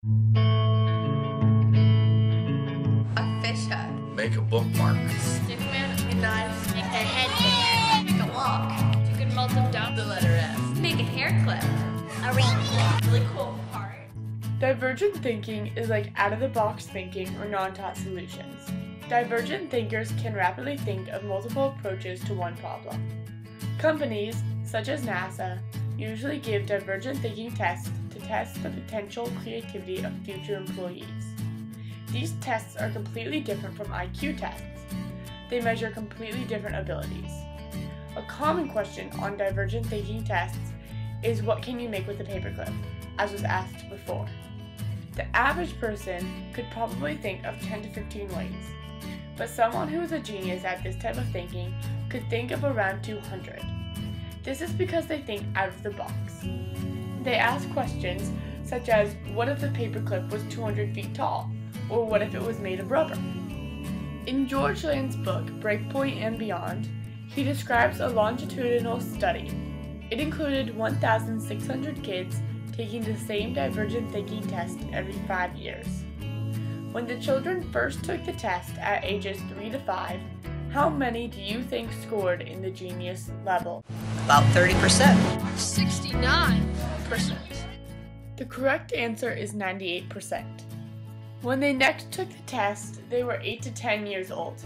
A fish head. Make a bookmark. Stickman. A knife. Make a head. Make a lock. You can melt them down. The letter S. Make a hair clip. A ring. Really cool part. Divergent thinking is like out-of-the-box thinking or non-taught solutions. Divergent thinkers can rapidly think of multiple approaches to one problem. Companies, such as NASA, usually give divergent thinking tests to test the potential creativity of future employees. These tests are completely different from IQ tests. They measure completely different abilities. A common question on divergent thinking tests is, what can you make with a paperclip, as was asked before. The average person could probably think of 10 to 15 ways, but someone who is a genius at this type of thinking could think of around 200. This is because they think out of the box. They ask questions such as, what if the paperclip was 200 feet tall, or what if it was made of rubber? In George Land's book, Breakpoint and Beyond, he describes a longitudinal study. It included 1,600 kids taking the same divergent thinking test every 5 years. When the children first took the test at ages 3 to 5, how many do you think scored in the genius level? About 30%. 69%. The correct answer is 98%. When they next took the test, they were 8 to 10 years old.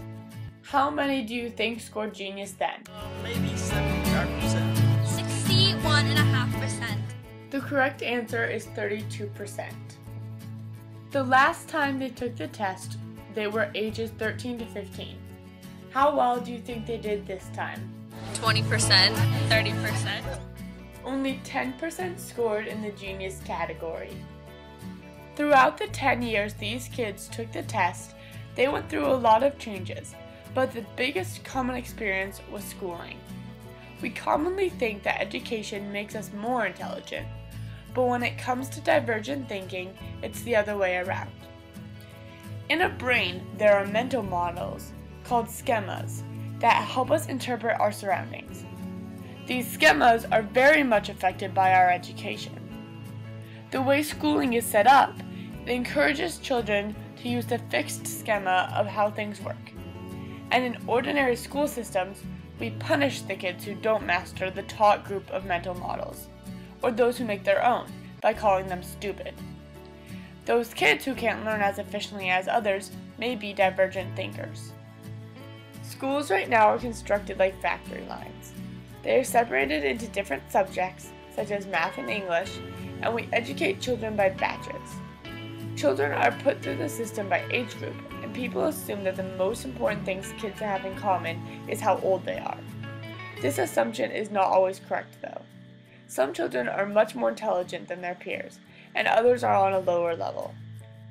How many do you think scored genius then? Maybe 75%. 61.5%. The correct answer is 32%. The last time they took the test, they were ages 13 to 15. How well do you think they did this time? 20%. 30%. Only 10% scored in the genius category. Throughout the 10 years these kids took the test, they went through a lot of changes, but the biggest common experience was schooling. We commonly think that education makes us more intelligent, but when it comes to divergent thinking, it's the other way around. In a brain, there are mental models called schemas that help us interpret our surroundings. These schemas are very much affected by our education. The way schooling is set up, it encourages children to use the fixed schema of how things work. And in ordinary school systems, we punish the kids who don't master the taught group of mental models, or those who make their own, by calling them stupid. Those kids who can't learn as efficiently as others may be divergent thinkers. Schools right now are constructed like factory lines. They are separated into different subjects, such as math and English, and we educate children by batches. Children are put through the system by age group, and people assume that the most important things kids have in common is how old they are. This assumption is not always correct, though. Some children are much more intelligent than their peers, and others are on a lower level.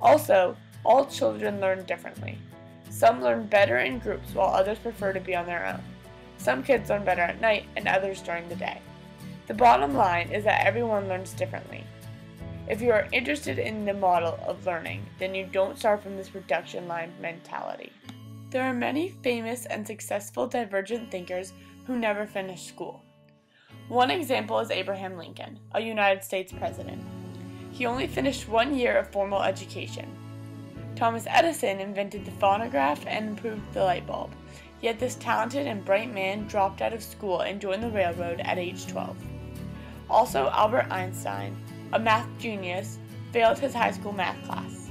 Also, all children learn differently. Some learn better in groups while others prefer to be on their own. Some kids learn better at night and others during the day. The bottom line is that everyone learns differently. If you are interested in the model of learning, then you don't start from this production line mentality. There are many famous and successful divergent thinkers who never finished school. One example is Abraham Lincoln, a United States president. He only finished 1 year of formal education. Thomas Edison invented the phonograph and improved the light bulb, yet this talented and bright man dropped out of school and joined the railroad at age 12. Also, Albert Einstein, a math genius, failed his high school math class.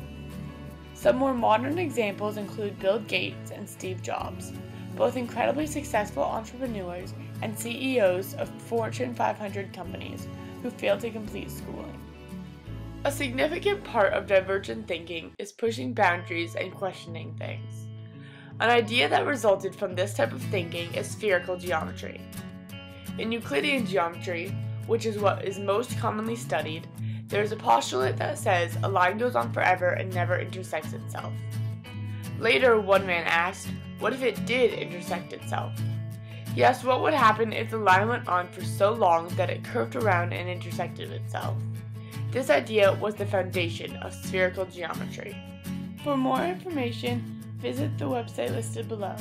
Some more modern examples include Bill Gates and Steve Jobs, both incredibly successful entrepreneurs and CEOs of Fortune 500 companies who failed to complete schooling. A significant part of divergent thinking is pushing boundaries and questioning things. An idea that resulted from this type of thinking is spherical geometry. In Euclidean geometry, which is what is most commonly studied, there is a postulate that says a line goes on forever and never intersects itself. Later, one man asked, what if it did intersect itself? He asked what would happen if the line went on for so long that it curved around and intersected itself. This idea was the foundation of spherical geometry. For more information, visit the website listed below.